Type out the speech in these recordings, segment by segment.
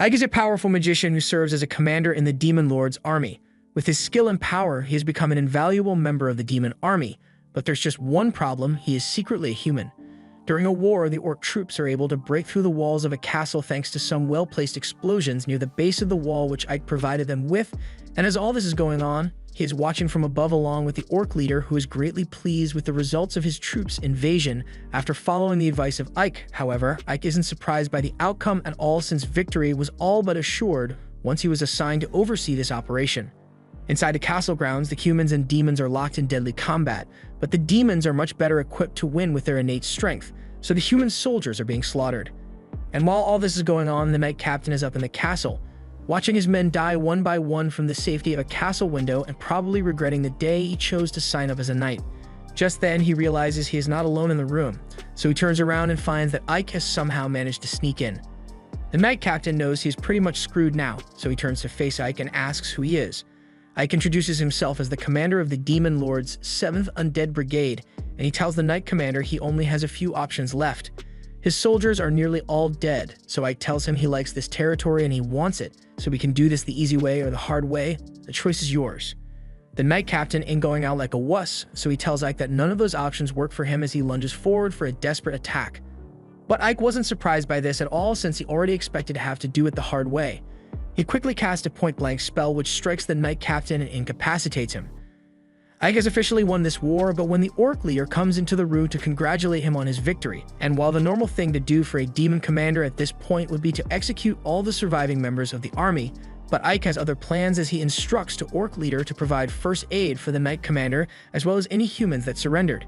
Ike is a powerful magician who serves as a commander in the Demon Lord's army. With his skill and power, he has become an invaluable member of the demon army, but there's just one problem: he is secretly a human. During a war, the orc troops are able to break through the walls of a castle thanks to some well-placed explosions near the base of the wall which Ike provided them with, and as all this is going on, he is watching from above along with the orc leader, who is greatly pleased with the results of his troops' invasion after following the advice of Ike. However, Ike isn't surprised by the outcome at all, since victory was all but assured once he was assigned to oversee this operation. Inside the castle grounds, the humans and demons are locked in deadly combat, but the demons are much better equipped to win with their innate strength, so the human soldiers are being slaughtered. And while all this is going on, the Knight Captain is up in the castle, watching his men die one by one from the safety of a castle window and probably regretting the day he chose to sign up as a knight. Just then, he realizes he is not alone in the room, so he turns around and finds that Ike has somehow managed to sneak in. The Knight Captain knows he is pretty much screwed now, so he turns to face Ike and asks who he is. Ike introduces himself as the commander of the Demon Lord's 7th Undead Brigade, and he tells the Knight Commander he only has a few options left. His soldiers are nearly all dead, so Ike tells him he likes this territory and he wants it, so we can do this the easy way or the hard way. The choice is yours. The Knight Captain ain't going out like a wuss, so he tells Ike that none of those options work for him as he lunges forward for a desperate attack. But Ike wasn't surprised by this at all, since he already expected to have to do it the hard way. He quickly casts a point-blank spell which strikes the Knight Captain and incapacitates him. Ike has officially won this war, but when the orc leader comes into the room to congratulate him on his victory, and while the normal thing to do for a demon commander at this point would be to execute all the surviving members of the army, but Ike has other plans as he instructs the orc leader to provide first aid for the Knight Commander as well as any humans that surrendered.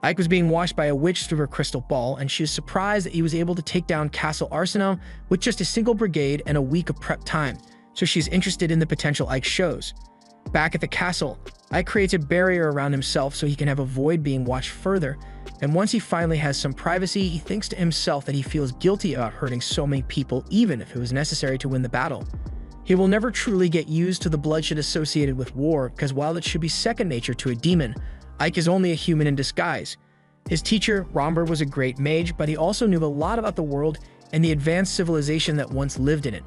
Ike was being watched by a witch through her crystal ball, and she is surprised that he was able to take down Castle Arsenal with just a single brigade and a week of prep time, so she's interested in the potential Ike shows. Back at the castle, Ike creates a barrier around himself so he can have avoid being watched further, and once he finally has some privacy, he thinks to himself that he feels guilty about hurting so many people even if it was necessary to win the battle. He will never truly get used to the bloodshed associated with war, because while it should be second nature to a demon, Ike is only a human in disguise. His teacher, Romberg, was a great mage, but he also knew a lot about the world and the advanced civilization that once lived in it.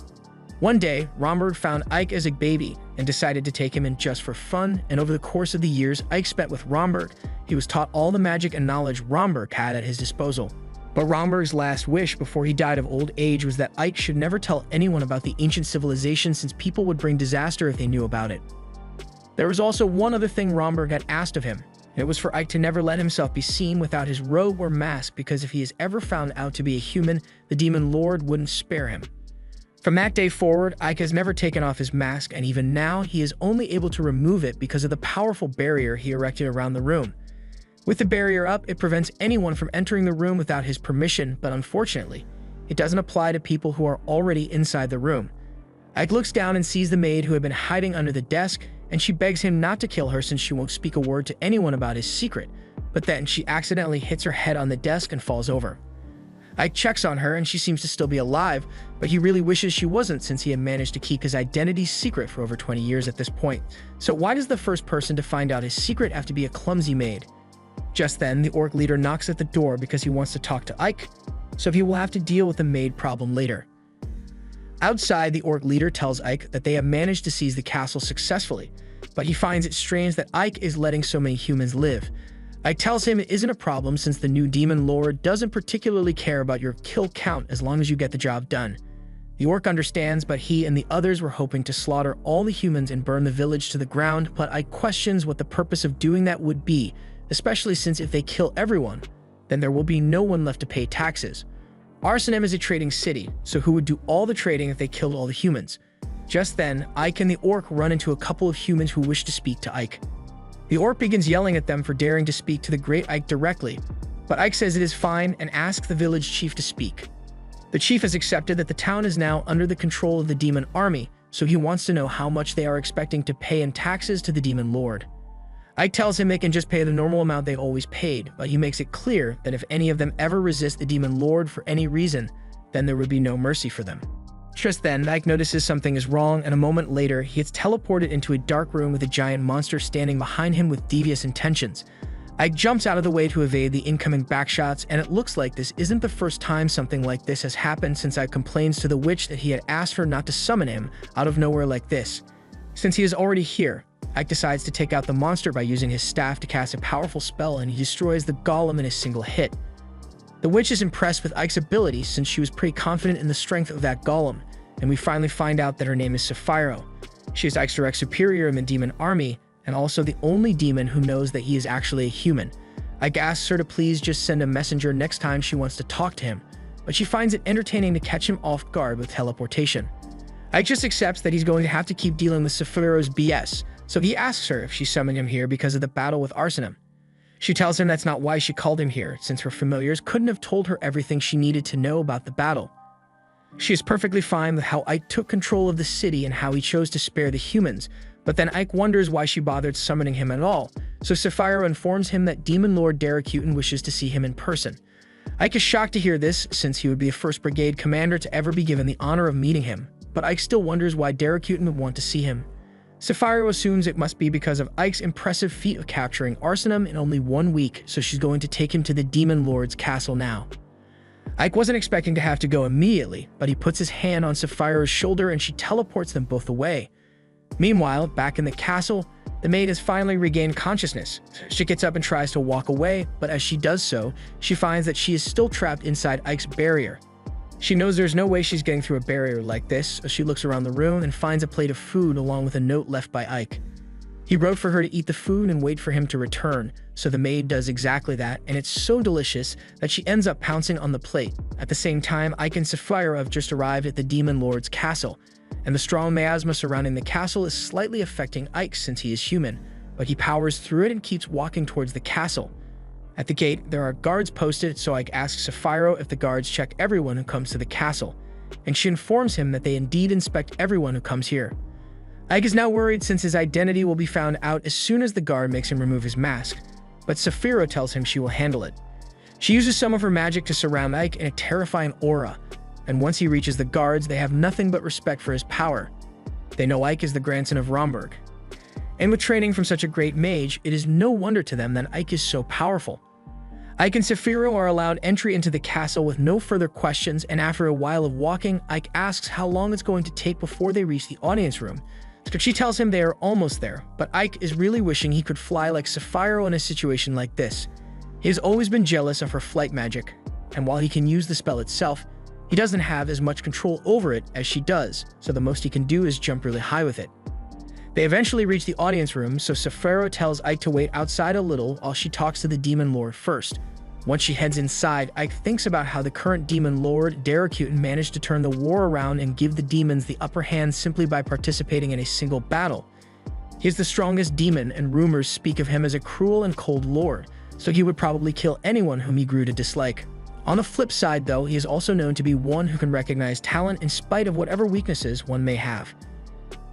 One day, Romberg found Ike as a baby and decided to take him in just for fun, and over the course of the years Ike spent with Romberg, he was taught all the magic and knowledge Romberg had at his disposal. But Romberg's last wish before he died of old age was that Ike should never tell anyone about the ancient civilization, since people would bring disaster if they knew about it. There was also one other thing Romberg had asked of him, and it was for Ike to never let himself be seen without his robe or mask, because if he is ever found out to be a human, the Demon Lord wouldn't spare him. From that day forward, Ike has never taken off his mask, and even now, he is only able to remove it because of the powerful barrier he erected around the room. With the barrier up, it prevents anyone from entering the room without his permission, but unfortunately, it doesn't apply to people who are already inside the room. Ike looks down and sees the maid who had been hiding under the desk, and she begs him not to kill her since she won't speak a word to anyone about his secret, but then she accidentally hits her head on the desk and falls over. Ike checks on her and she seems to still be alive, but he really wishes she wasn't, since he had managed to keep his identity secret for over 20 years at this point. So why does the first person to find out his secret have to be a clumsy maid? Just then, the orc leader knocks at the door because he wants to talk to Ike, so he will have to deal with the maid problem later. Outside, the orc leader tells Ike that they have managed to seize the castle successfully, but he finds it strange that Ike is letting so many humans live. Ike tells him it isn't a problem since the new Demon Lord doesn't particularly care about your kill count as long as you get the job done. The orc understands, but he and the others were hoping to slaughter all the humans and burn the village to the ground, but Ike questions what the purpose of doing that would be, especially since if they kill everyone, then there will be no one left to pay taxes. Arsenal is a trading city, so who would do all the trading if they killed all the humans? Just then, Ike and the orc run into a couple of humans who wish to speak to Ike. The orc begins yelling at them for daring to speak to the great Ike directly, but Ike says it is fine and asks the village chief to speak. The chief has accepted that the town is now under the control of the demon army, so he wants to know how much they are expecting to pay in taxes to the demon lord. Ike tells him they can just pay the normal amount they always paid, but he makes it clear that if any of them ever resist the demon lord for any reason, then there would be no mercy for them. Just then, Ike notices something is wrong, and a moment later, he gets teleported into a dark room with a giant monster standing behind him with devious intentions. Ike jumps out of the way to evade the incoming backshots, and it looks like this isn't the first time something like this has happened since Ike complains to the witch that he had asked her not to summon him out of nowhere like this. Since he is already here, Ike decides to take out the monster by using his staff to cast a powerful spell, and he destroys the golem in a single hit. The witch is impressed with Ike's ability since she was pretty confident in the strength of that golem, and we finally find out that her name is Sapphiro. She is Ike's direct superior in the demon army, and also the only demon who knows that he is actually a human. Ike asks her to please just send a messenger next time she wants to talk to him, but she finds it entertaining to catch him off guard with teleportation. Ike just accepts that he's going to have to keep dealing with Sapphiro's BS, so he asks her if she summoned him here because of the battle with Arsenum. She tells him that's not why she called him here, since her familiars couldn't have told her everything she needed to know about the battle. She is perfectly fine with how Ike took control of the city and how he chose to spare the humans, but then Ike wonders why she bothered summoning him at all, so Sapphiro informs him that Demon Lord Darrick-Hewton wishes to see him in person. Ike is shocked to hear this, since he would be the first brigade commander to ever be given the honor of meeting him, but Ike still wonders why Darrick-Hewton would want to see him. Sapphiro assumes it must be because of Ike's impressive feat of capturing Arsenum in only 1 week, so she's going to take him to the Demon Lord's castle now. Ike wasn't expecting to have to go immediately, but he puts his hand on Sapphiro's shoulder and she teleports them both away. Meanwhile, back in the castle, the maid has finally regained consciousness. She gets up and tries to walk away, but as she does so, she finds that she is still trapped inside Ike's barrier. She knows there's no way she's getting through a barrier like this, so she looks around the room and finds a plate of food along with a note left by Ike. He wrote for her to eat the food and wait for him to return, so the maid does exactly that, and it's so delicious that she ends up pouncing on the plate. At the same time, Ike and Sapphiro have just arrived at the Demon Lord's castle, and the strong miasma surrounding the castle is slightly affecting Ike since he is human, but he powers through it and keeps walking towards the castle. At the gate, there are guards posted, so Ike asks Sapphiro if the guards check everyone who comes to the castle, and she informs him that they indeed inspect everyone who comes here. Ike is now worried since his identity will be found out as soon as the guard makes him remove his mask, but Sapphiro tells him she will handle it. She uses some of her magic to surround Ike in a terrifying aura, and once he reaches the guards, they have nothing but respect for his power. They know Ike is the grandson of Romberg. And with training from such a great mage, it is no wonder to them that Ike is so powerful. Ike and Sapphiro are allowed entry into the castle with no further questions, and after a while of walking, Ike asks how long it's going to take before they reach the audience room. So she tells him they are almost there, but Ike is really wishing he could fly like Sapphiro in a situation like this. He has always been jealous of her flight magic, and while he can use the spell itself, he doesn't have as much control over it as she does, so the most he can do is jump really high with it. They eventually reach the audience room, so Sapphiro tells Ike to wait outside a little while she talks to the Demon Lord first. Once she heads inside, Ike thinks about how the current Demon Lord, Darrick-Hewton, managed to turn the war around and give the demons the upper hand simply by participating in a single battle. He is the strongest demon, and rumors speak of him as a cruel and cold lord, so he would probably kill anyone whom he grew to dislike. On the flip side, though, he is also known to be one who can recognize talent in spite of whatever weaknesses one may have.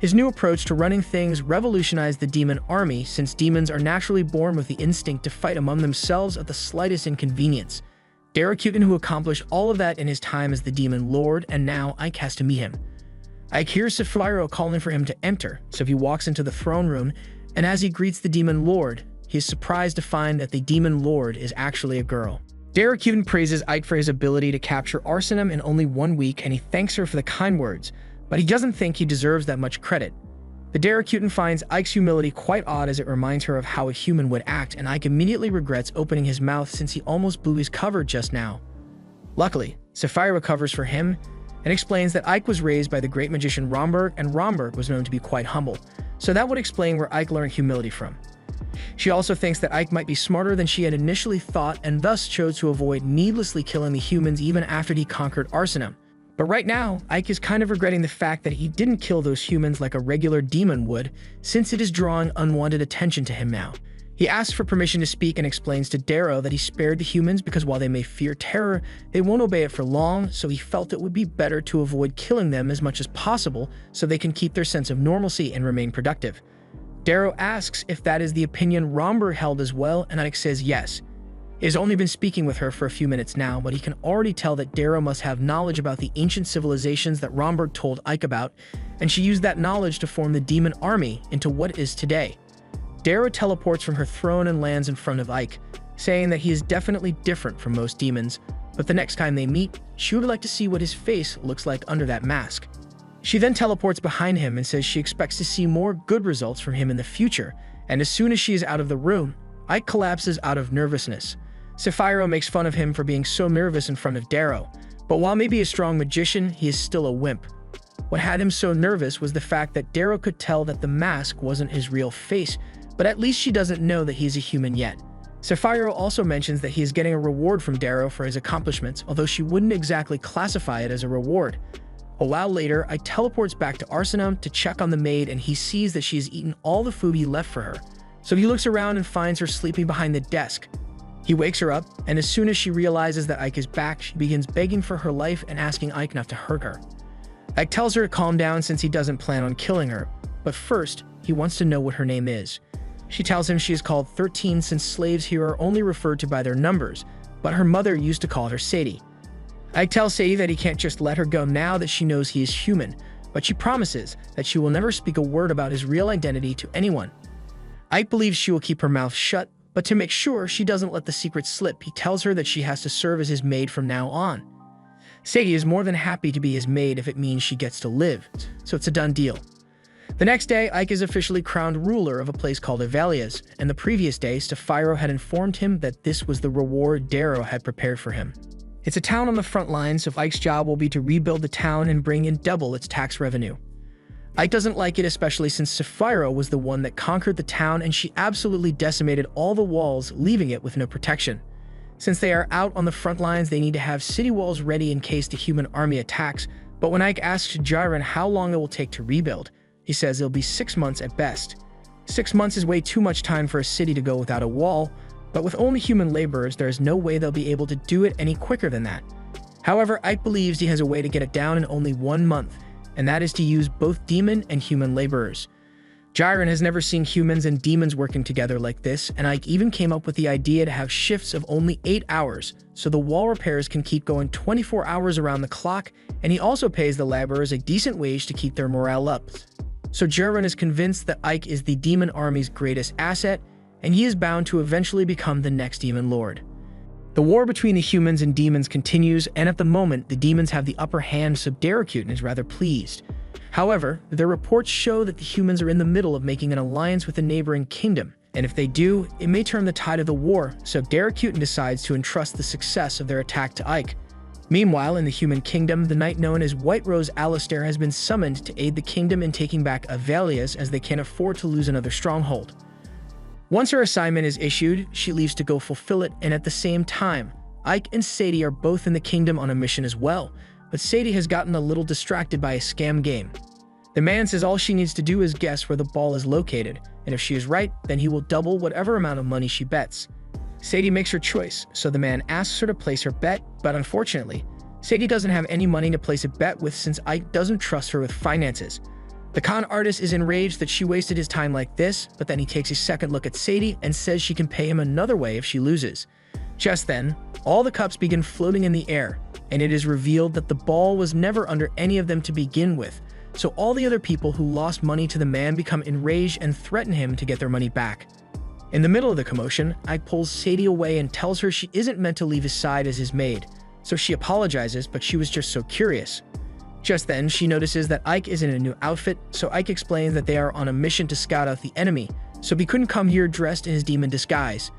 His new approach to running things revolutionized the demon army, since demons are naturally born with the instinct to fight among themselves at the slightest inconvenience. Darrick-Hewton, who accomplished all of that in his time as the Demon Lord, and now Ike has to meet him. Ike hears Sapphiro calling for him to enter, so he walks into the throne room, and as he greets the Demon Lord, he is surprised to find that the Demon Lord is actually a girl. Darrick-Hewton praises Ike for his ability to capture Arsenum in only 1 week, and he thanks her for the kind words, but he doesn't think he deserves that much credit. The Darrick-Hewton finds Ike's humility quite odd, as it reminds her of how a human would act, and Ike immediately regrets opening his mouth since he almost blew his cover just now. Luckily, Sapphiro recovers for him and explains that Ike was raised by the great magician Romberg, and Romberg was known to be quite humble, so that would explain where Ike learned humility from. She also thinks that Ike might be smarter than she had initially thought, and thus chose to avoid needlessly killing the humans even after he conquered Arsenum. But right now, Ike is kind of regretting the fact that he didn't kill those humans like a regular demon would, since it is drawing unwanted attention to him now. He asks for permission to speak and explains to Darrow that he spared the humans because while they may fear terror, they won't obey it for long, so he felt it would be better to avoid killing them as much as possible so they can keep their sense of normalcy and remain productive. Darrow asks if that is the opinion Romberg held as well, and Ike says yes. He has only been speaking with her for a few minutes now, but he can already tell that Darrow must have knowledge about the ancient civilizations that Romberg told Ike about, and she used that knowledge to form the demon army into what it is today. Darrow teleports from her throne and lands in front of Ike, saying that he is definitely different from most demons, but the next time they meet, she would like to see what his face looks like under that mask. She then teleports behind him and says she expects to see more good results from him in the future, and as soon as she is out of the room, Ike collapses out of nervousness. Sapphiro makes fun of him for being so nervous in front of Darrow, but while maybe a strong magician, he is still a wimp. What had him so nervous was the fact that Darrow could tell that the mask wasn't his real face, but at least she doesn't know that he's a human yet. Sapphiro also mentions that he is getting a reward from Darrow for his accomplishments, although she wouldn't exactly classify it as a reward. A while later, Ike teleports back to Arsenum to check on the maid, and he sees that she has eaten all the food he left for her. So he looks around and finds her sleeping behind the desk. He wakes her up, and as soon as she realizes that Ike is back, she begins begging for her life and asking Ike not to hurt her. Ike tells her to calm down since he doesn't plan on killing her, but first, he wants to know what her name is. She tells him she is called 13 since slaves here are only referred to by their numbers, but her mother used to call her Sadie. Ike tells Sadie that he can't just let her go now that she knows he is human, but she promises that she will never speak a word about his real identity to anyone. Ike believes she will keep her mouth shut, but to make sure she doesn't let the secret slip, he tells her that she has to serve as his maid from now on. Sadie is more than happy to be his maid if it means she gets to live, so it's a done deal. The next day, Ike is officially crowned ruler of a place called Avalias, and the previous day, Sapphiro had informed him that this was the reward Darrow had prepared for him. It's a town on the front lines, so Ike's job will be to rebuild the town and bring in double its tax revenue. Ike doesn't like it, especially since Sapphiro was the one that conquered the town and she absolutely decimated all the walls, leaving it with no protection. Since they are out on the front lines, they need to have city walls ready in case the human army attacks, but when Ike asks Jiren how long it will take to rebuild, he says it'll be 6 months at best. 6 months is way too much time for a city to go without a wall, but with only human laborers, there is no way they'll be able to do it any quicker than that. However, Ike believes he has a way to get it down in only 1 month, and that is to use both demon and human laborers. Jiren has never seen humans and demons working together like this, and Ike even came up with the idea to have shifts of only 8 hours, so the wall repairs can keep going 24 hours around the clock, and he also pays the laborers a decent wage to keep their morale up. So Jiren is convinced that Ike is the demon army's greatest asset, and he is bound to eventually become the next demon lord. The war between the humans and demons continues, and at the moment, the demons have the upper hand, so Darrow-Kuten is rather pleased. However, their reports show that the humans are in the middle of making an alliance with a neighboring kingdom, and if they do, it may turn the tide of the war, so Darrow-Kuten decides to entrust the success of their attack to Ike. Meanwhile, in the human kingdom, the knight known as White Rose Alistair has been summoned to aid the kingdom in taking back Avalias, as they can't afford to lose another stronghold. Once her assignment is issued, she leaves to go fulfill it, and at the same time, Ike and Sadie are both in the kingdom on a mission as well, but Sadie has gotten a little distracted by a scam game. The man says all she needs to do is guess where the ball is located, and if she is right, then he will double whatever amount of money she bets. Sadie makes her choice, so the man asks her to place her bet, but unfortunately, Sadie doesn't have any money to place a bet with since Ike doesn't trust her with finances. The con artist is enraged that she wasted his time like this, but then he takes a second look at Sadie and says she can pay him another way if she loses. Just then, all the cups begin floating in the air, and it is revealed that the ball was never under any of them to begin with, so all the other people who lost money to the man become enraged and threaten him to get their money back. In the middle of the commotion, Ike pulls Sadie away and tells her she isn't meant to leave his side as his maid, so she apologizes, but she was just so curious. Just then, she notices that Ike is in a new outfit, so Ike explains that they are on a mission to scout out the enemy, so he couldn't come here dressed in his demon disguise.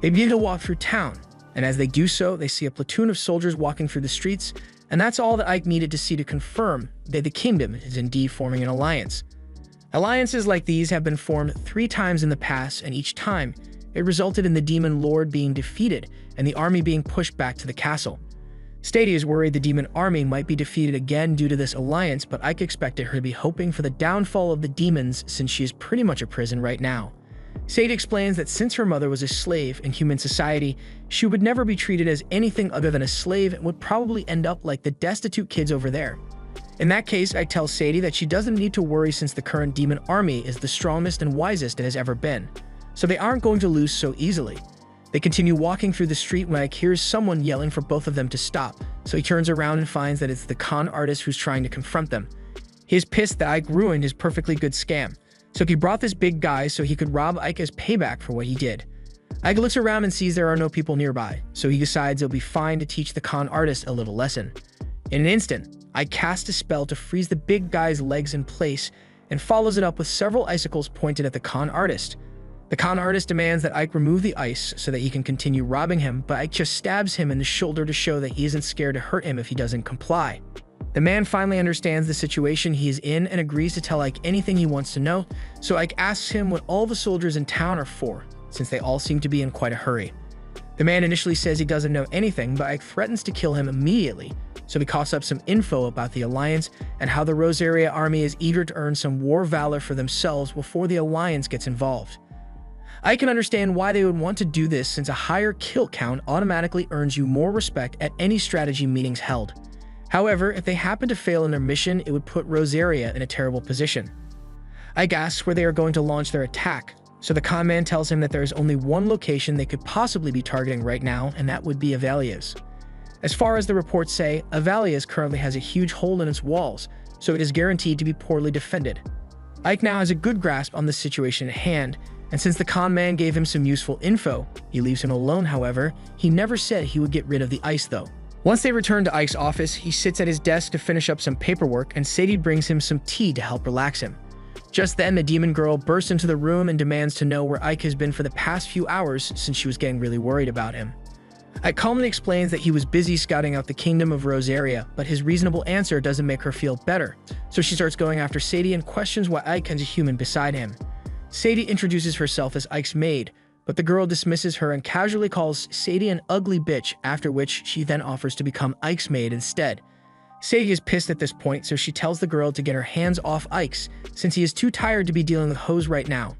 They begin to walk through town, and as they do so, they see a platoon of soldiers walking through the streets, and that's all that Ike needed to see to confirm that the kingdom is indeed forming an alliance. Alliances like these have been formed 3 times in the past, and each time, it resulted in the demon lord being defeated and the army being pushed back to the castle. Sadie is worried the demon army might be defeated again due to this alliance, but Ike expected her to be hoping for the downfall of the demons since she is pretty much a prison right now. Sadie explains that since her mother was a slave in human society, she would never be treated as anything other than a slave and would probably end up like the destitute kids over there. In that case, Ike tells Sadie that she doesn't need to worry since the current demon army is the strongest and wisest it has ever been, so they aren't going to lose so easily. They continue walking through the street when Ike hears someone yelling for both of them to stop, so he turns around and finds that it's the con artist who's trying to confront them. He is pissed that Ike ruined his perfectly good scam, So he brought this big guy so he could rob Ike as payback for what he did. Ike looks around and sees there are no people nearby, so he decides it'll be fine to teach the con artist a little lesson. In an instant, Ike casts a spell to freeze the big guy's legs in place and follows it up with several icicles pointed at the con artist. The con artist demands that Ike remove the ice so that he can continue robbing him, but Ike just stabs him in the shoulder to show that he isn't scared to hurt him if he doesn't comply. The man finally understands the situation he is in and agrees to tell Ike anything he wants to know, so Ike asks him what all the soldiers in town are for, since they all seem to be in quite a hurry. The man initially says he doesn't know anything, but Ike threatens to kill him immediately, so he coughs up some info about the Alliance and how the Rosaria army is eager to earn some war valor for themselves before the Alliance gets involved. I can understand why they would want to do this, since a higher kill count automatically earns you more respect at any strategy meetings held. However, if they happen to fail in their mission, it would put Rosaria in a terrible position. Ike asks where they are going to launch their attack, so the con man tells him that there is only one location they could possibly be targeting right now, and that would be Avalia's. As far as the reports say, Avalia's currently has a huge hole in its walls, so it is guaranteed to be poorly defended. Ike now has a good grasp on the situation at hand, and since the con man gave him some useful info, he leaves him alone. However, he never said he would get rid of the ice though. Once they return to Ike's office, he sits at his desk to finish up some paperwork, and Sadie brings him some tea to help relax him. Just then, the demon girl bursts into the room and demands to know where Ike has been for the past few hours, since she was getting really worried about him. Ike calmly explains that he was busy scouting out the kingdom of Rosaria, but his reasonable answer doesn't make her feel better, so she starts going after Sadie and questions why Ike has a human beside him. Sadie introduces herself as Ike's maid, but the girl dismisses her and casually calls Sadie an ugly bitch, after which she then offers to become Ike's maid instead. Sadie is pissed at this point, so she tells the girl to get her hands off Ike's, since he is too tired to be dealing with hoes right now.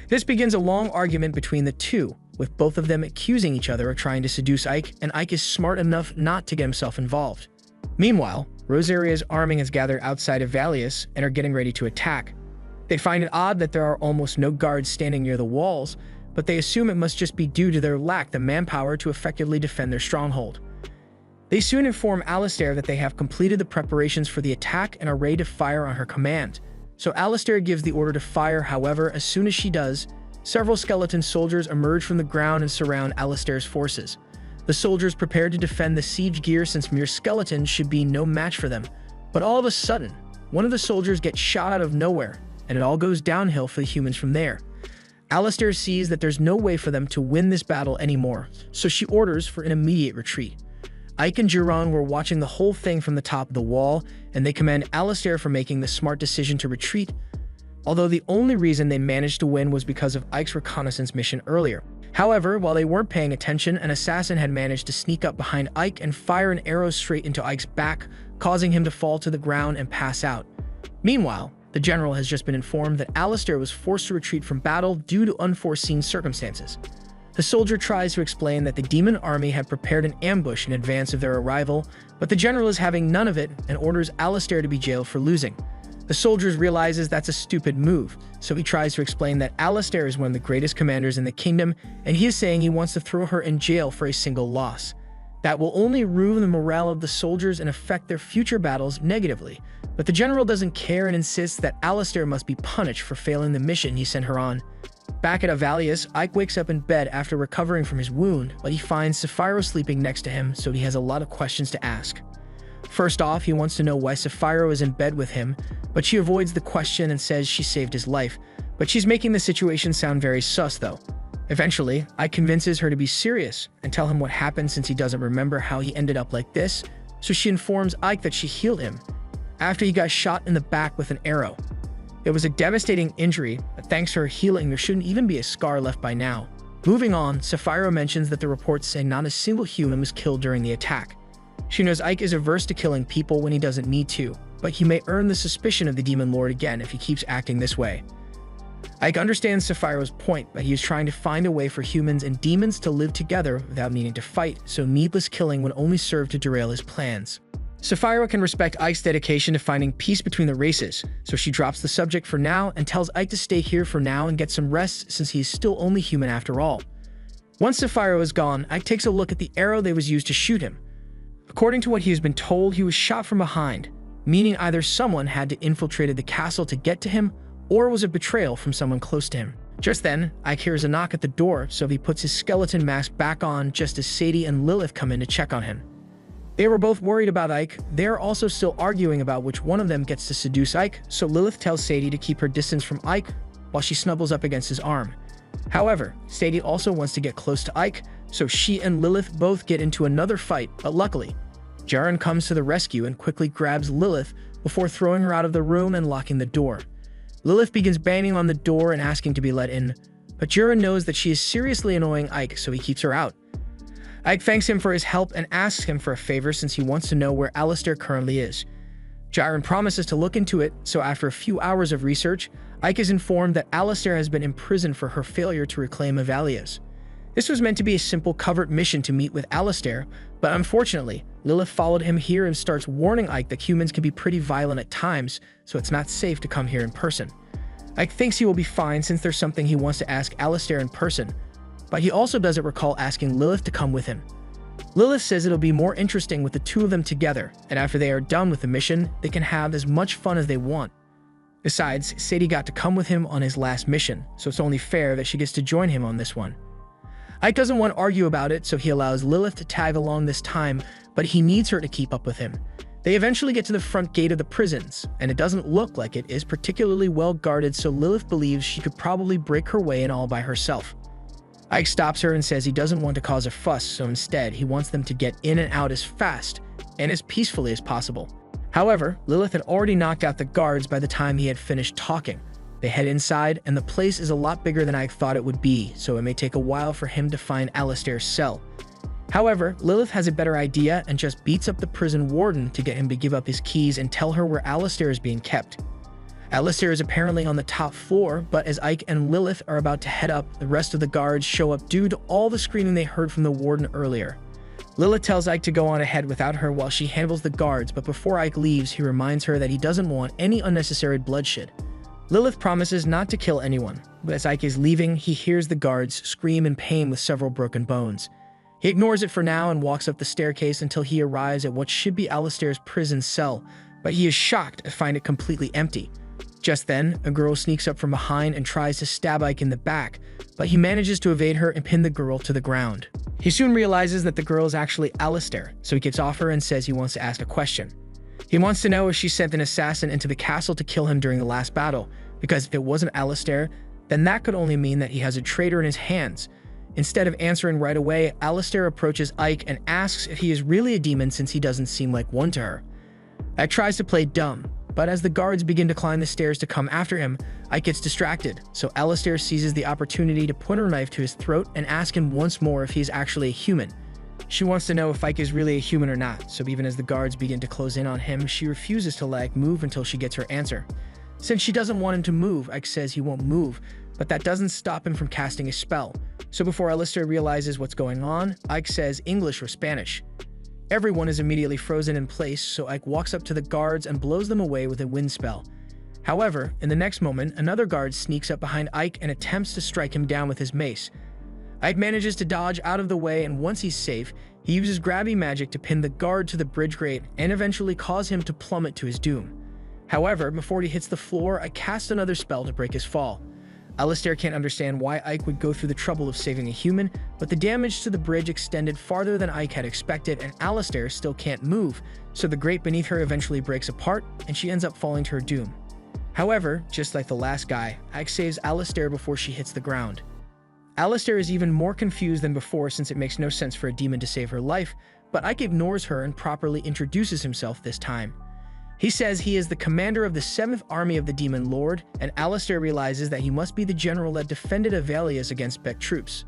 This begins a long argument between the two, with both of them accusing each other of trying to seduce Ike, and Ike is smart enough not to get himself involved. Meanwhile, Rosaria's army has gathered outside of Valius and are getting ready to attack. They find it odd that there are almost no guards standing near the walls, but they assume it must just be due to their lack of manpower to effectively defend their stronghold. They soon inform Alistair that they have completed the preparations for the attack and are ready to fire on her command. So Alistair gives the order to fire. However, as soon as she does, several skeleton soldiers emerge from the ground and surround Alistair's forces. The soldiers prepare to defend the siege gear, since mere skeletons should be no match for them. But all of a sudden, one of the soldiers gets shot out of nowhere, and it all goes downhill for the humans from there. Alistair sees that there's no way for them to win this battle anymore, so she orders for an immediate retreat. Ike and Giron were watching the whole thing from the top of the wall, and they commend Alistair for making the smart decision to retreat, although the only reason they managed to win was because of Ike's reconnaissance mission earlier. However, while they weren't paying attention, an assassin had managed to sneak up behind Ike and fire an arrow straight into Ike's back, causing him to fall to the ground and pass out. Meanwhile, the general has just been informed that Alistair was forced to retreat from battle due to unforeseen circumstances. The soldier tries to explain that the demon army had prepared an ambush in advance of their arrival, but the general is having none of it and orders Alistair to be jailed for losing. The soldier realizes that's a stupid move, so he tries to explain that Alistair is one of the greatest commanders in the kingdom, and he is saying he wants to throw her in jail for a single loss. That will only ruin the morale of the soldiers and affect their future battles negatively. But the general doesn't care and insists that Alistair must be punished for failing the mission he sent her on. Back at Avalius, Ike wakes up in bed after recovering from his wound, but he finds Sapphiro sleeping next to him, so he has a lot of questions to ask. First off, he wants to know why Sapphiro is in bed with him, but she avoids the question and says she saved his life, but she's making the situation sound very sus though. Eventually, Ike convinces her to be serious and tell him what happened, since he doesn't remember how he ended up like this, so she informs Ike that she healed him after he got shot in the back with an arrow. It was a devastating injury, but thanks to her healing, there shouldn't even be a scar left by now. Moving on, Sapphiro mentions that the reports say not a single human was killed during the attack. She knows Ike is averse to killing people when he doesn't need to, but he may earn the suspicion of the Demon Lord again if he keeps acting this way. Ike understands Sapphiro's point, but he is trying to find a way for humans and demons to live together without needing to fight, so needless killing would only serve to derail his plans. Sapphiro can respect Ike's dedication to finding peace between the races, so she drops the subject for now and tells Ike to stay here for now and get some rest, since he is still only human after all. Once Sapphiro is gone, Ike takes a look at the arrow that was used to shoot him. According to what he has been told, he was shot from behind, meaning either someone had to infiltrated the castle to get to him, or was it betrayal from someone close to him? Just then, Ike hears a knock at the door, so he puts his skeleton mask back on just as Sadie and Lilith come in to check on him. They were both worried about Ike. They are also still arguing about which one of them gets to seduce Ike, so Lilith tells Sadie to keep her distance from Ike while she snuggles up against his arm. However, Sadie also wants to get close to Ike, so she and Lilith both get into another fight, but luckily, Jaren comes to the rescue and quickly grabs Lilith before throwing her out of the room and locking the door. Lilith begins banging on the door and asking to be let in, but Jaren knows that she is seriously annoying Ike, so he keeps her out. Ike thanks him for his help and asks him for a favor since he wants to know where Alistair currently is. Jaren promises to look into it, so after a few hours of research, Ike is informed that Alistair has been imprisoned for her failure to reclaim Avalias. This was meant to be a simple covert mission to meet with Alistair, but unfortunately, Lilith followed him here and starts warning Ike that humans can be pretty violent at times, so it's not safe to come here in person. Ike thinks he will be fine since there's something he wants to ask Alistair in person, but he also doesn't recall asking Lilith to come with him. Lilith says it'll be more interesting with the two of them together, and after they are done with the mission, they can have as much fun as they want. Besides, Sadie got to come with him on his last mission, so it's only fair that she gets to join him on this one. Ike doesn't want to argue about it, so he allows Lilith to tag along this time, but he needs her to keep up with him. They eventually get to the front gate of the prisons, and it doesn't look like it is particularly well guarded, so Lilith believes she could probably break her way in all by herself. Ike stops her and says he doesn't want to cause a fuss, so instead he wants them to get in and out as fast and as peacefully as possible. However, Lilith had already knocked out the guards by the time he had finished talking. They head inside, and the place is a lot bigger than Ike thought it would be, so it may take a while for him to find Alistair's cell. However, Lilith has a better idea and just beats up the prison warden to get him to give up his keys and tell her where Alistair is being kept. Alistair is apparently on the top floor, but as Ike and Lilith are about to head up, the rest of the guards show up due to all the screaming they heard from the warden earlier. Lilith tells Ike to go on ahead without her while she handles the guards, but before Ike leaves, he reminds her that he doesn't want any unnecessary bloodshed. Lilith promises not to kill anyone, but as Ike is leaving, he hears the guards scream in pain with several broken bones. He ignores it for now and walks up the staircase until he arrives at what should be Alistair's prison cell, but he is shocked to find it completely empty. Just then, a girl sneaks up from behind and tries to stab Ike in the back, but he manages to evade her and pin the girl to the ground. He soon realizes that the girl is actually Alistair, so he gets off her and says he wants to ask a question. He wants to know if she sent an assassin into the castle to kill him during the last battle, because if it wasn't Alistair, then that could only mean that he has a traitor in his hands. Instead of answering right away, Alistair approaches Ike and asks if he is really a demon since he doesn't seem like one to her. Ike tries to play dumb, but as the guards begin to climb the stairs to come after him, Ike gets distracted, so Alistair seizes the opportunity to put her knife to his throat and ask him once more if he is actually a human. She wants to know if Ike is really a human or not, so even as the guards begin to close in on him, she refuses to let Ike move until she gets her answer. Since she doesn't want him to move, Ike says he won't move, but that doesn't stop him from casting a spell. So before Alistair realizes what's going on, Ike says English or Spanish. Everyone is immediately frozen in place, so Ike walks up to the guards and blows them away with a wind spell. However, in the next moment, another guard sneaks up behind Ike and attempts to strike him down with his mace. Ike manages to dodge out of the way, and once he's safe, he uses gravity magic to pin the guard to the bridge grate and eventually cause him to plummet to his doom. However, before he hits the floor, Ike casts another spell to break his fall. Alistair can't understand why Ike would go through the trouble of saving a human, but the damage to the bridge extended farther than Ike had expected, and Alistair still can't move, so the grate beneath her eventually breaks apart, and she ends up falling to her doom. However, just like the last guy, Ike saves Alistair before she hits the ground. Alistair is even more confused than before since it makes no sense for a demon to save her life, but Ike ignores her and properly introduces himself this time. He says he is the commander of the 7th Army of the Demon Lord, and Alistair realizes that he must be the general that defended Avalias against Beck troops.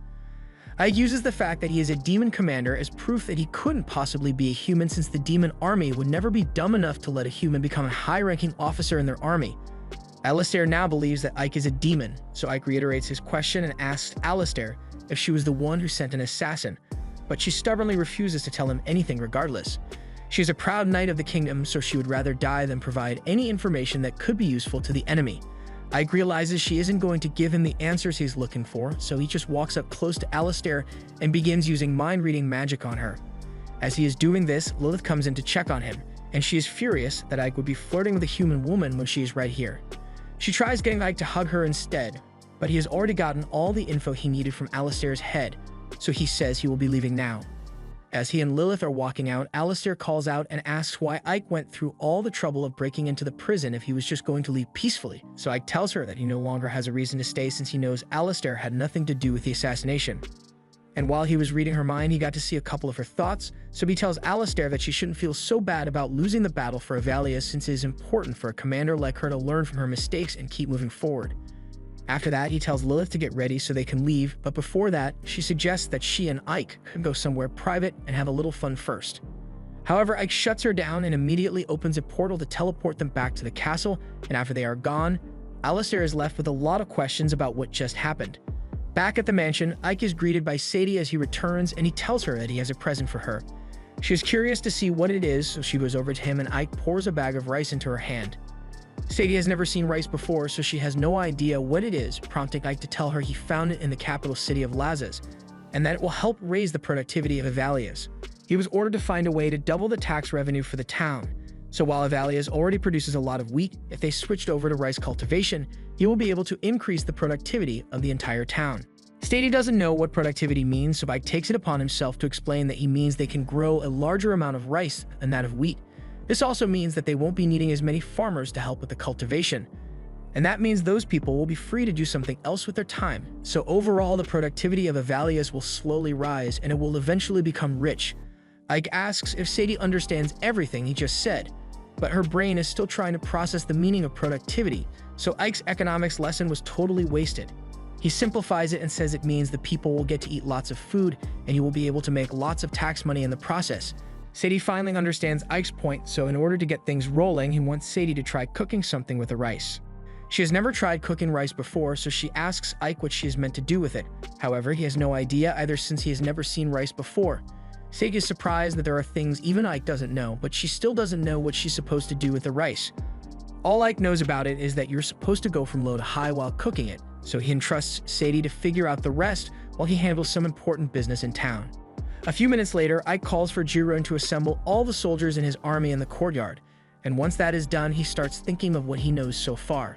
Ike uses the fact that he is a demon commander as proof that he couldn't possibly be a human since the demon army would never be dumb enough to let a human become a high-ranking officer in their army. Alistair now believes that Ike is a demon, so Ike reiterates his question and asks Alistair if she was the one who sent an assassin, but she stubbornly refuses to tell him anything regardless. She is a proud knight of the kingdom, so she would rather die than provide any information that could be useful to the enemy. Ike realizes she isn't going to give him the answers he's looking for, so he just walks up close to Alistair and begins using mind-reading magic on her. As he is doing this, Lilith comes in to check on him, and she is furious that Ike would be flirting with a human woman when she is right here. She tries getting Ike to hug her instead, but he has already gotten all the info he needed from Alistair's head, so he says he will be leaving now. As he and Lilith are walking out, Alistair calls out and asks why Ike went through all the trouble of breaking into the prison if he was just going to leave peacefully. So Ike tells her that he no longer has a reason to stay since he knows Alistair had nothing to do with the assassination. And while he was reading her mind, he got to see a couple of her thoughts, so he tells Alistair that she shouldn't feel so bad about losing the battle for Avalius since it is important for a commander like her to learn from her mistakes and keep moving forward. After that, he tells Lilith to get ready so they can leave, but before that, she suggests that she and Ike can go somewhere private and have a little fun first. However, Ike shuts her down and immediately opens a portal to teleport them back to the castle, and after they are gone, Alistair is left with a lot of questions about what just happened. Back at the mansion, Ike is greeted by Sadie as he returns, and he tells her that he has a present for her. She is curious to see what it is, so she goes over to him and Ike pours a bag of rice into her hand. Sadie has never seen rice before, so she has no idea what it is, prompting Ike to tell her he found it in the capital city of Lazas, and that it will help raise the productivity of Avalius. He was ordered to find a way to double the tax revenue for the town, so while Avalius already produces a lot of wheat, if they switched over to rice cultivation, he will be able to increase the productivity of the entire town. Sadie doesn't know what productivity means, so Ike takes it upon himself to explain that he means they can grow a larger amount of rice than that of wheat. This also means that they won't be needing as many farmers to help with the cultivation. And that means those people will be free to do something else with their time. So overall, the productivity of Avalius will slowly rise and it will eventually become rich. Ike asks if Sadie understands everything he just said, but her brain is still trying to process the meaning of productivity, so Ike's economics lesson was totally wasted. He simplifies it and says it means the people will get to eat lots of food and you will be able to make lots of tax money in the process. Sadie finally understands Ike's point, so in order to get things rolling, he wants Sadie to try cooking something with the rice. She has never tried cooking rice before, so she asks Ike what she is meant to do with it. However, he has no idea either since he has never seen rice before. Sadie is surprised that there are things even Ike doesn't know, but she still doesn't know what she's supposed to do with the rice. All Ike knows about it is that you're supposed to go from low to high while cooking it, so he entrusts Sadie to figure out the rest while he handles some important business in town. A few minutes later, Ike calls for Jiren to assemble all the soldiers in his army in the courtyard, and once that is done, he starts thinking of what he knows so far.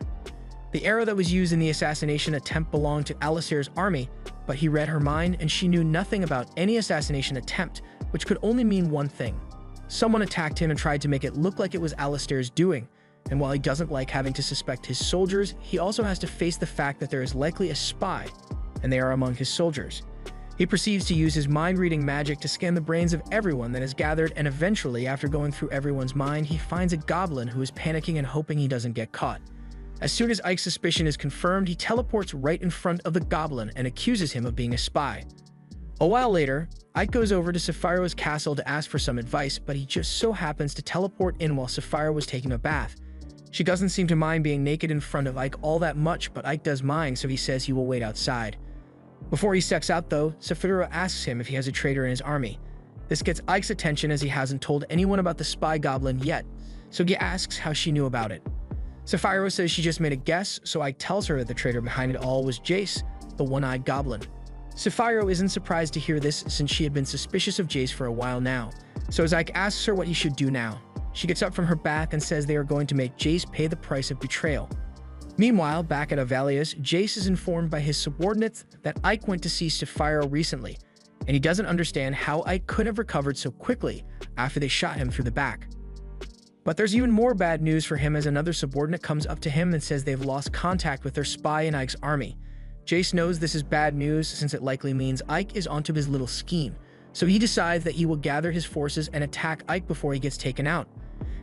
The arrow that was used in the assassination attempt belonged to Alistair's army, but he read her mind and she knew nothing about any assassination attempt, which could only mean one thing. Someone attacked him and tried to make it look like it was Alistair's doing, and while he doesn't like having to suspect his soldiers, he also has to face the fact that there is likely a spy, and they are among his soldiers. He proceeds to use his mind-reading magic to scan the brains of everyone that is gathered, and eventually, after going through everyone's mind, he finds a goblin who is panicking and hoping he doesn't get caught. As soon as Ike's suspicion is confirmed, he teleports right in front of the goblin and accuses him of being a spy. A while later, Ike goes over to Sapphiro's castle to ask for some advice, but he just so happens to teleport in while Sapphiro was taking a bath. She doesn't seem to mind being naked in front of Ike all that much, but Ike does mind, so he says he will wait outside. Before he steps out though, Sapphiru asks him if he has a traitor in his army. This gets Ike's attention as he hasn't told anyone about the spy goblin yet, so he asks how she knew about it. Sapphiru says she just made a guess, so Ike tells her that the traitor behind it all was Jace, the one-eyed goblin. Sapphiru isn't surprised to hear this since she had been suspicious of Jace for a while now, so as Ike asks her what he should do now, she gets up from her bath and says they are going to make Jace pay the price of betrayal. Meanwhile, back at Avalius, Jace is informed by his subordinates that Ike went to see Sapphiru recently, and he doesn't understand how Ike could have recovered so quickly after they shot him through the back. But there's even more bad news for him as another subordinate comes up to him and says they've lost contact with their spy in Ike's army. Jace knows this is bad news since it likely means Ike is onto his little scheme, so he decides that he will gather his forces and attack Ike before he gets taken out.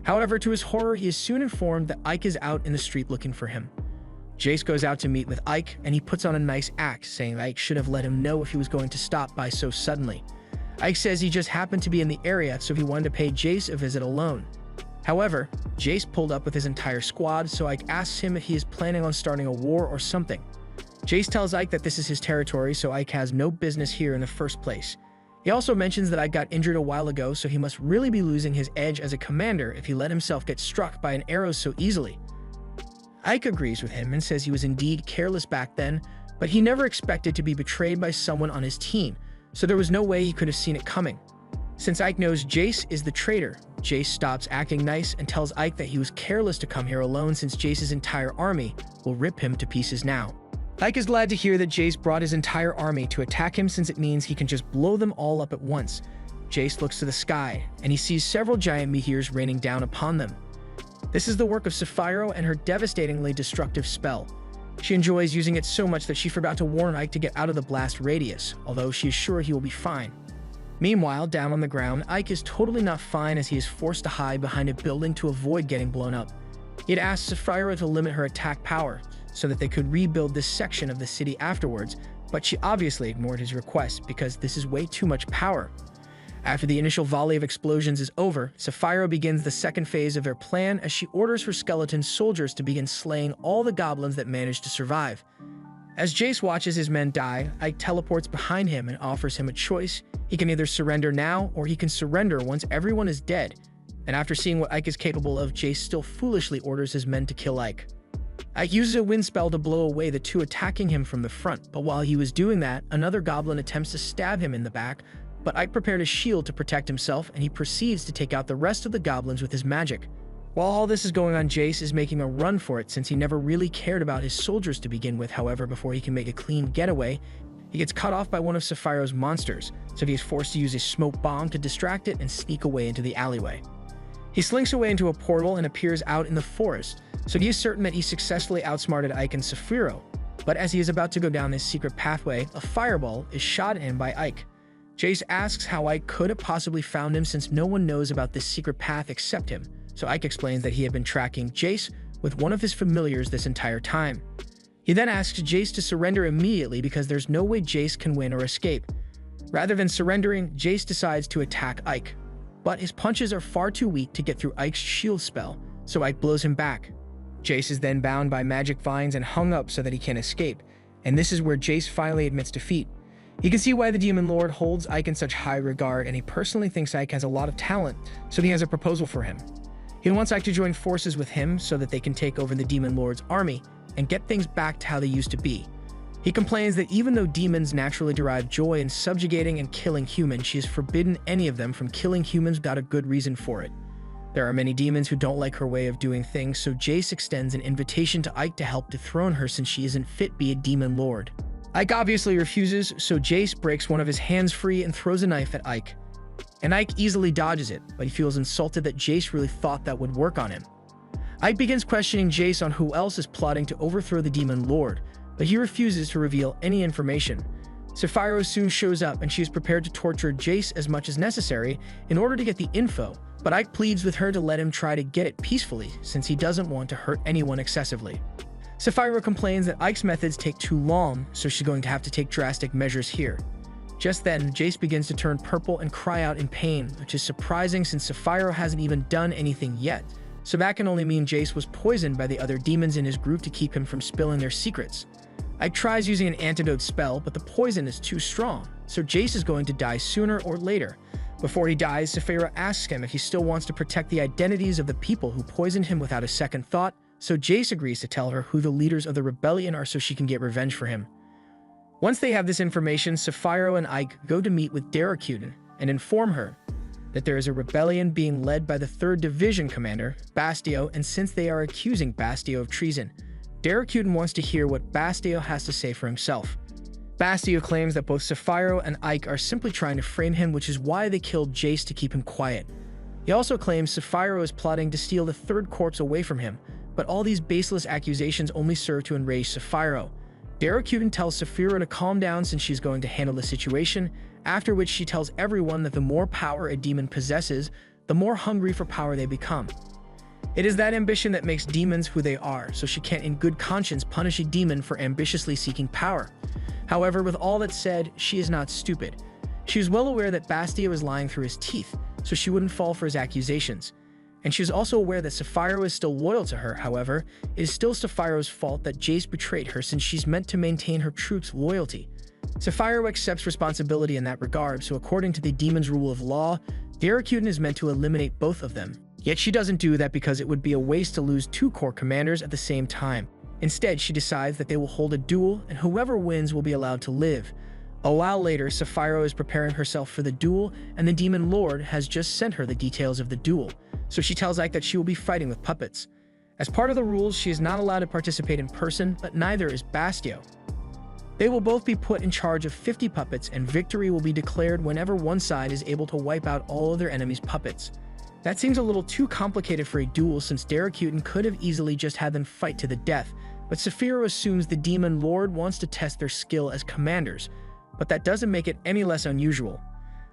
However, to his horror, he is soon informed that Ike is out in the street looking for him. Jace goes out to meet with Ike, and he puts on a nice act, saying Ike should have let him know if he was going to stop by so suddenly. Ike says he just happened to be in the area, so he wanted to pay Jace a visit alone. However, Jace pulled up with his entire squad, so Ike asks him if he is planning on starting a war or something. Jace tells Ike that this is his territory, so Ike has no business here in the first place. He also mentions that Ike got injured a while ago, so he must really be losing his edge as a commander if he let himself get struck by an arrow so easily. Ike agrees with him and says he was indeed careless back then, but he never expected to be betrayed by someone on his team, so there was no way he could have seen it coming. Since Ike knows Jace is the traitor, Jace stops acting nice and tells Ike that he was careless to come here alone since Jace's entire army will rip him to pieces now. Ike is glad to hear that Jace brought his entire army to attack him since it means he can just blow them all up at once. Jace looks to the sky, and he sees several giant meteors raining down upon them. This is the work of Sapphiro and her devastatingly destructive spell. She enjoys using it so much that she forgot to warn Ike to get out of the blast radius, although she is sure he will be fine. Meanwhile, down on the ground, Ike is totally not fine as he is forced to hide behind a building to avoid getting blown up. He had asked Sapphiro to limit her attack power so that they could rebuild this section of the city afterwards, but she obviously ignored his request because this is way too much power. After the initial volley of explosions is over, Sapphiro begins the second phase of their plan as she orders her skeleton soldiers to begin slaying all the goblins that manage to survive. As Jace watches his men die, Ike teleports behind him and offers him a choice. He can either surrender now or he can surrender once everyone is dead. And after seeing what Ike is capable of, Jace still foolishly orders his men to kill Ike. Ike uses a wind spell to blow away the two attacking him from the front, but while he was doing that, another goblin attempts to stab him in the back, but Ike prepared a shield to protect himself, and he proceeds to take out the rest of the goblins with his magic. While all this is going on, Jace is making a run for it since he never really cared about his soldiers to begin with. However, before he can make a clean getaway, he gets cut off by one of Sapphiro's monsters, so he is forced to use a smoke bomb to distract it and sneak away into the alleyway. He slinks away into a portal and appears out in the forest, so he is certain that he successfully outsmarted Ike and Sapphiro. But as he is about to go down this secret pathway, a fireball is shot at him by Ike. Jace asks how Ike could have possibly found him since no one knows about this secret path except him, so Ike explains that he had been tracking Jace with one of his familiars this entire time. He then asks Jace to surrender immediately because there's no way Jace can win or escape. Rather than surrendering, Jace decides to attack Ike, but his punches are far too weak to get through Ike's shield spell, so Ike blows him back. Jace is then bound by magic vines and hung up so that he can escape, and this is where Jace finally admits defeat. You can see why the Demon Lord holds Ike in such high regard, and he personally thinks Ike has a lot of talent, so he has a proposal for him. He wants Ike to join forces with him so that they can take over the Demon Lord's army and get things back to how they used to be. He complains that even though demons naturally derive joy in subjugating and killing humans, she has forbidden any of them from killing humans without a good reason for it. There are many demons who don't like her way of doing things, so Jace extends an invitation to Ike to help dethrone her since she isn't fit to be a Demon Lord. Ike obviously refuses, so Jace breaks one of his hands free and throws a knife at Ike. And Ike easily dodges it, but he feels insulted that Jace really thought that would work on him. Ike begins questioning Jace on who else is plotting to overthrow the Demon Lord, but he refuses to reveal any information. Sapphiro soon shows up and she is prepared to torture Jace as much as necessary in order to get the info, but Ike pleads with her to let him try to get it peacefully since he doesn't want to hurt anyone excessively. Sapphiro complains that Ike's methods take too long, so she's going to have to take drastic measures here. Just then, Jace begins to turn purple and cry out in pain, which is surprising since Sapphiro hasn't even done anything yet, so that can only mean Jace was poisoned by the other demons in his group to keep him from spilling their secrets. Ike tries using an antidote spell, but the poison is too strong, so Jace is going to die sooner or later. Before he dies, Sapphiro asks him if he still wants to protect the identities of the people who poisoned him without a second thought, so Jace agrees to tell her who the leaders of the rebellion are so she can get revenge for him. Once they have this information, Sapphiro and Ike go to meet with Daracuden and inform her that there is a rebellion being led by the 3rd Division commander, Bastio, and since they are accusing Bastio of treason, Daracuden wants to hear what Bastio has to say for himself. Bastio claims that both Sapphiro and Ike are simply trying to frame him, which is why they killed Jace to keep him quiet. He also claims Sapphiro is plotting to steal the 3rd corpse away from him, but all these baseless accusations only serve to enrage Sapphiro. Daracuden tells Sapphiro to calm down since she's going to handle the situation, after which she tells everyone that the more power a demon possesses, the more hungry for power they become. It is that ambition that makes demons who they are, so she can't in good conscience punish a demon for ambitiously seeking power. However, with all that said, she is not stupid. She is well aware that Bastio is lying through his teeth, so she wouldn't fall for his accusations. And she is also aware that Sapphiro is still loyal to her. However, it is still Sapphiro's fault that Jace betrayed her since she's meant to maintain her troops' loyalty. Sapphiro accepts responsibility in that regard, so according to the demon's rule of law, Daracuden is meant to eliminate both of them. Yet she doesn't do that because it would be a waste to lose 2 core commanders at the same time. Instead, she decides that they will hold a duel and whoever wins will be allowed to live. A while later, Sapphira is preparing herself for the duel, and the Demon Lord has just sent her the details of the duel, so she tells Ike that she will be fighting with puppets. As part of the rules, she is not allowed to participate in person, but neither is Bastio. They will both be put in charge of 50 puppets, and victory will be declared whenever one side is able to wipe out all of their enemies' puppets. That seems a little too complicated for a duel, since Daracuten could have easily just had them fight to the death, but Saphiro assumes the Demon Lord wants to test their skill as commanders, but that doesn't make it any less unusual.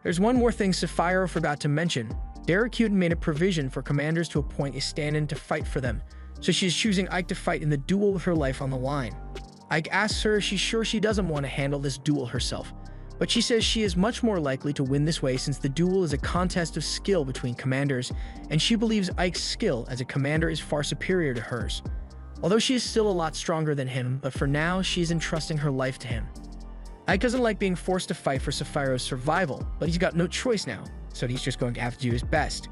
There's one more thing Sapphiro forgot to mention. Daracuten made a provision for commanders to appoint a stand-in to fight for them, so she's choosing Ike to fight in the duel with her life on the line. Ike asks her if she's sure she doesn't want to handle this duel herself, but she says she is much more likely to win this way since the duel is a contest of skill between commanders, and she believes Ike's skill as a commander is far superior to hers. Although she is still a lot stronger than him, but for now she is entrusting her life to him. Ike doesn't like being forced to fight for Sapphiro's survival, but he's got no choice now, so he's just going to have to do his best.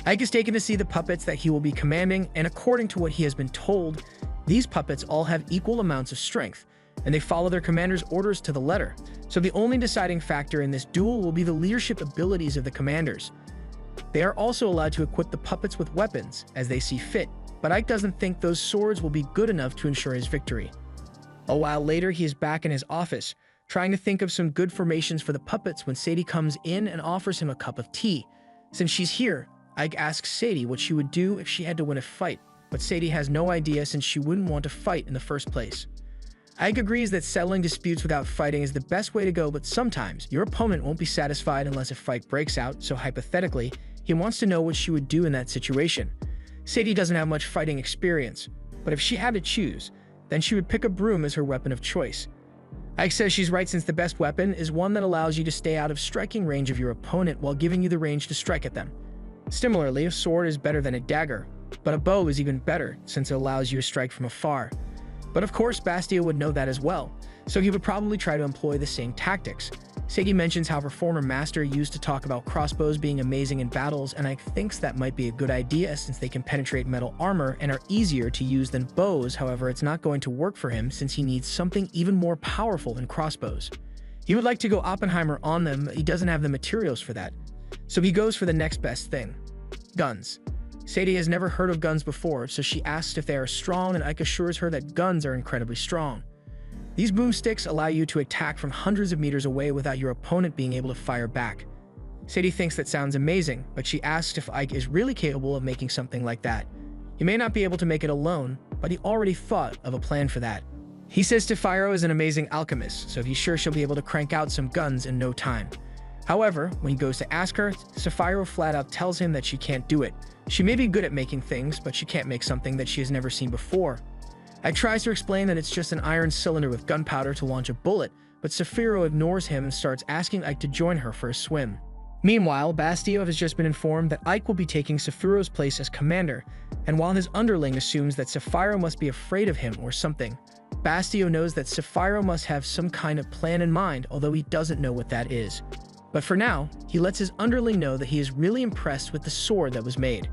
Ike is taken to see the puppets that he will be commanding, and according to what he has been told, these puppets all have equal amounts of strength, and they follow their commander's orders to the letter. So the only deciding factor in this duel will be the leadership abilities of the commanders. They are also allowed to equip the puppets with weapons as they see fit, but Ike doesn't think those swords will be good enough to ensure his victory. A while later, he is back in his office, trying to think of some good formations for the puppets when Sadie comes in and offers him a cup of tea. Since she's here, Ike asks Sadie what she would do if she had to win a fight, but Sadie has no idea since she wouldn't want to fight in the first place. Ike agrees that settling disputes without fighting is the best way to go, but sometimes your opponent won't be satisfied unless a fight breaks out, so hypothetically, he wants to know what she would do in that situation. Sadie doesn't have much fighting experience, but if she had to choose, then she would pick a broom as her weapon of choice. Ike says she's right since the best weapon is one that allows you to stay out of striking range of your opponent while giving you the range to strike at them. Similarly, a sword is better than a dagger, but a bow is even better since it allows you to strike from afar. But of course, Bastio would know that as well, so he would probably try to employ the same tactics. Sadie mentions how her former master used to talk about crossbows being amazing in battles, and Ike thinks that might be a good idea since they can penetrate metal armor and are easier to use than bows. However, it's not going to work for him since he needs something even more powerful than crossbows. He would like to go Oppenheimer on them, but he doesn't have the materials for that. So he goes for the next best thing: guns. Sadie has never heard of guns before, so she asks if they are strong, and Ike assures her that guns are incredibly strong. These boomsticks allow you to attack from hundreds of meters away without your opponent being able to fire back. Sadie thinks that sounds amazing, but she asks if Ike is really capable of making something like that. He may not be able to make it alone, but he already thought of a plan for that. He says Sapphiro is an amazing alchemist, so he's sure she'll be able to crank out some guns in no time. However, when he goes to ask her, Sapphiro flat out tells him that she can't do it. She may be good at making things, but she can't make something that she has never seen before. Ike tries to explain that it's just an iron cylinder with gunpowder to launch a bullet, but Saphiro ignores him and starts asking Ike to join her for a swim. Meanwhile, Bastio has just been informed that Ike will be taking Saphiro's place as commander, and while his underling assumes that Saphiro must be afraid of him or something, Bastio knows that Saphiro must have some kind of plan in mind, although he doesn't know what that is. But for now, he lets his underling know that he is really impressed with the sword that was made.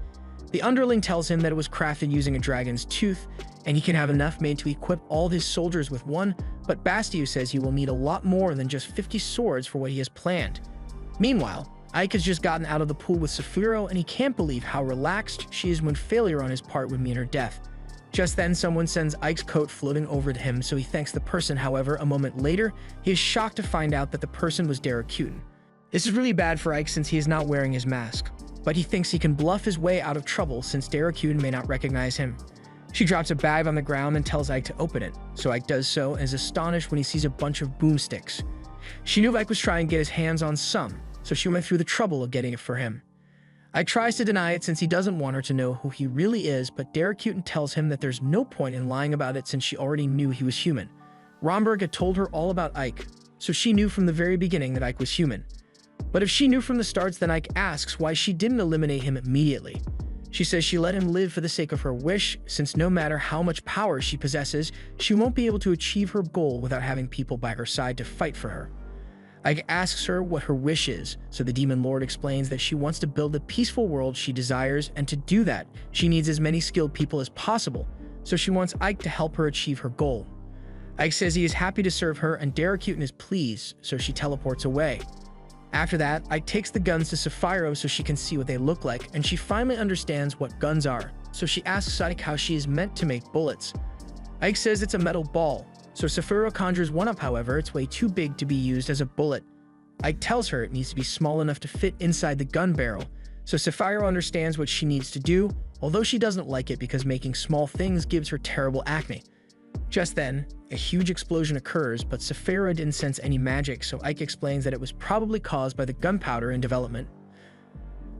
The underling tells him that it was crafted using a dragon's tooth, and he can have enough made to equip all his soldiers with one, but Bastio says he will need a lot more than just 50 swords for what he has planned. Meanwhile, Ike has just gotten out of the pool with Saphiro, and he can't believe how relaxed she is when failure on his part would mean her death. Just then, someone sends Ike's coat floating over to him, so he thanks the person. However, a moment later, he is shocked to find out that the person was Daracuten. This is really bad for Ike since he is not wearing his mask, but he thinks he can bluff his way out of trouble since Daracuten may not recognize him. She drops a bag on the ground and tells Ike to open it, so Ike does so and is astonished when he sees a bunch of boomsticks. She knew Ike was trying to get his hands on some, so she went through the trouble of getting it for him. Ike tries to deny it since he doesn't want her to know who he really is, but Daracuten tells him that there's no point in lying about it since she already knew he was human. Romberg had told her all about Ike, so she knew from the very beginning that Ike was human. But if she knew from the start, then Ike asks why she didn't eliminate him immediately. She says she let him live for the sake of her wish, since no matter how much power she possesses, she won't be able to achieve her goal without having people by her side to fight for her. Ike asks her what her wish is, so the Demon Lord explains that she wants to build the peaceful world she desires, and to do that, she needs as many skilled people as possible, so she wants Ike to help her achieve her goal. Ike says he is happy to serve her and Daracuten is pleased, so she teleports away. After that, Ike takes the guns to Sapphiro so she can see what they look like, and she finally understands what guns are, so she asks Ike how she is meant to make bullets. Ike says it's a metal ball, so Sapphiro conjures one up. However, it's way too big to be used as a bullet. Ike tells her it needs to be small enough to fit inside the gun barrel, so Sapphiro understands what she needs to do, although she doesn't like it because making small things gives her terrible acne. Just then, a huge explosion occurs, but Sapphiro didn't sense any magic, so Ike explains that it was probably caused by the gunpowder in development.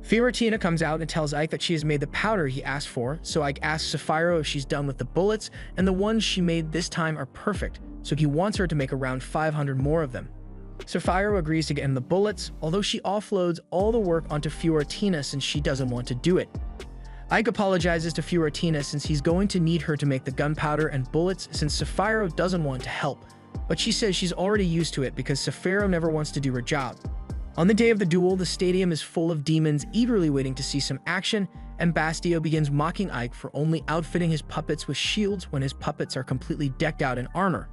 Fiorentina comes out and tells Ike that she has made the powder he asked for, so Ike asks Sapphiro if she's done with the bullets, and the ones she made this time are perfect, so he wants her to make around 500 more of them. Sapphiro agrees to get him the bullets, although she offloads all the work onto Fiorentina since she doesn't want to do it. Ike apologizes to Fiorentina since he's going to need her to make the gunpowder and bullets since Sapphiro doesn't want to help, but she says she's already used to it because Sapphiro never wants to do her job. On the day of the duel, the stadium is full of demons eagerly waiting to see some action, and Bastio begins mocking Ike for only outfitting his puppets with shields when his puppets are completely decked out in armor.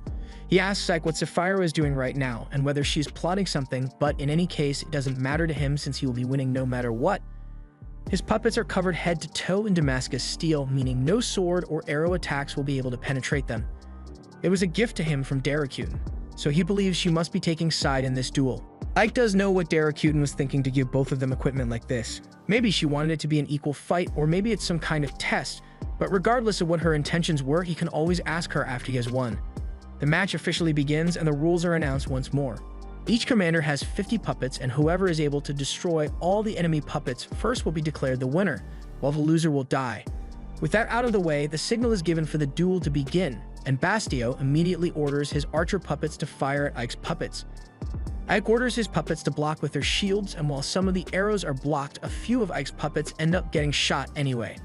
He asks Ike what Sapphiro is doing right now and whether she's plotting something, but in any case, it doesn't matter to him since he will be winning no matter what. His puppets are covered head to toe in Damascus steel, meaning no sword or arrow attacks will be able to penetrate them. It was a gift to him from Daracuten, so he believes she must be taking side in this duel. Ike does know what Daracuten was thinking to give both of them equipment like this. Maybe she wanted it to be an equal fight, or maybe it's some kind of test, but regardless of what her intentions were, he can always ask her after he has won. The match officially begins and the rules are announced once more. Each commander has 50 puppets, and whoever is able to destroy all the enemy puppets first will be declared the winner, while the loser will die. With that out of the way, the signal is given for the duel to begin, and Bastio immediately orders his archer puppets to fire at Ike's puppets. Ike orders his puppets to block with their shields, and while some of the arrows are blocked, a few of Ike's puppets end up getting shot anyway.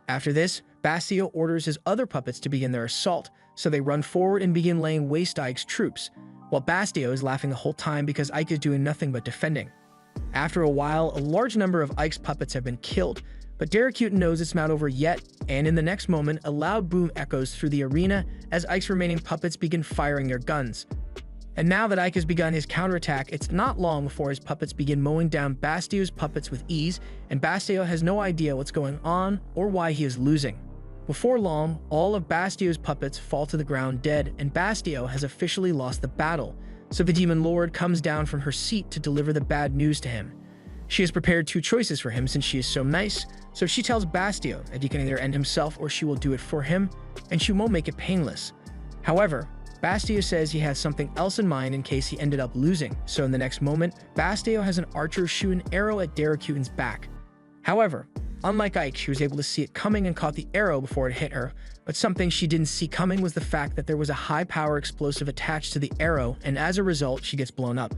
After this, Bastio orders his other puppets to begin their assault, so they run forward and begin laying waste to Ike's troops, while Bastio is laughing the whole time because Ike is doing nothing but defending. After a while, a large number of Ike's puppets have been killed, but Daracuten knows it's not over yet, and in the next moment, a loud boom echoes through the arena as Ike's remaining puppets begin firing their guns. And now that Ike has begun his counterattack, it's not long before his puppets begin mowing down Bastio's puppets with ease, and Bastio has no idea what's going on or why he is losing. Before long, all of Bastio's puppets fall to the ground dead, and Bastio has officially lost the battle, so the Demon Lord comes down from her seat to deliver the bad news to him. She has prepared two choices for him since she is so nice, so she tells Bastio that he can either end himself or she will do it for him, and she won't make it painless. However, Bastio says he has something else in mind in case he ended up losing, so in the next moment, Bastio has an archer shoot an arrow at Daracuten's back. However, unlike Ike, she was able to see it coming and caught the arrow before it hit her, but something she didn't see coming was the fact that there was a high-power explosive attached to the arrow, and as a result, she gets blown up.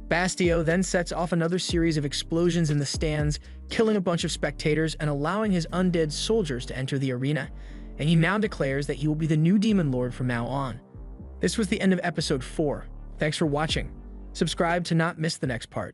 Bastio then sets off another series of explosions in the stands, killing a bunch of spectators and allowing his undead soldiers to enter the arena, and he now declares that he will be the new Demon Lord from now on. This was the end of episode 4. Thanks for watching. Subscribe to not miss the next part.